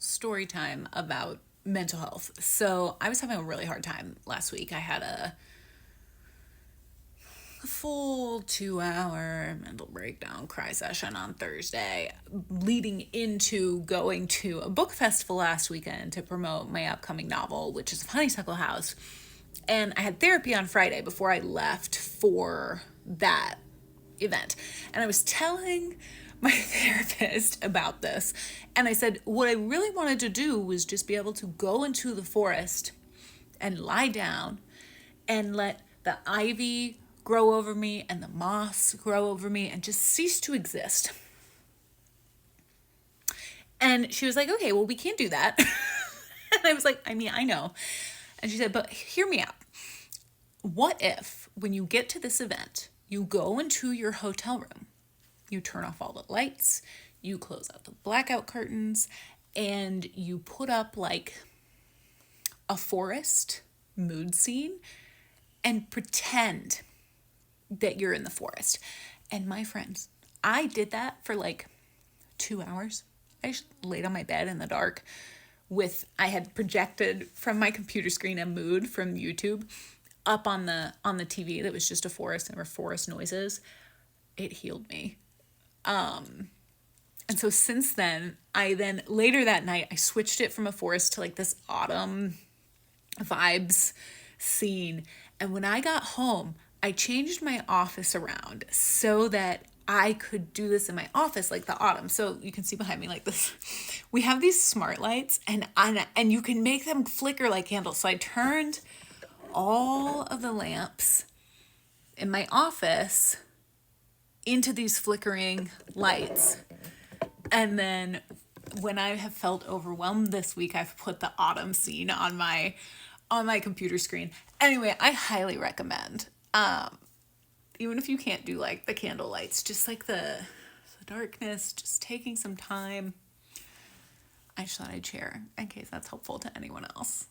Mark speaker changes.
Speaker 1: story time about mental health. So I was having a really hard time last week. I had a full 2-hour mental breakdown cry session on Thursday, leading into going to a book festival last weekend to promote my upcoming novel, Witches of Honeysuckle House. And I had therapy on Friday before I left for that event. And I was telling my therapist about this. And I said, what I really wanted to do was just be able to go into the forest and lie down and let the ivy grow over me and the moss grow over me and just cease to exist. And she was like, okay, well, we can't do that. And I was like, I know. And she said, but hear me out. What if when you get to this event, you go into your hotel room, you turn off all the lights, you close out the blackout curtains, and you put up like a forest mood scene and pretend that you're in the forest. And my friends, I did that for like 2 hours. I just laid on my bed in the dark I had projected from my computer screen a mood from YouTube up on the TV that was just a forest and there were forest noises. It healed me. And so since then, later that night, I switched it from a forest to like this autumn vibes scene. And when I got home, I changed my office around so that I could do this in my office like the autumn. So you can see behind me like this. We have these smart lights and you can make them flicker like candles. So I turned all of the lamps in my office into these flickering lights. And then when I have felt overwhelmed this week, I've put the autumn scene on my computer screen. Anyway, I highly recommend. Even if you can't do like the candle lights, just like the darkness, just taking some time. I just thought I'd share in case that's helpful to anyone else.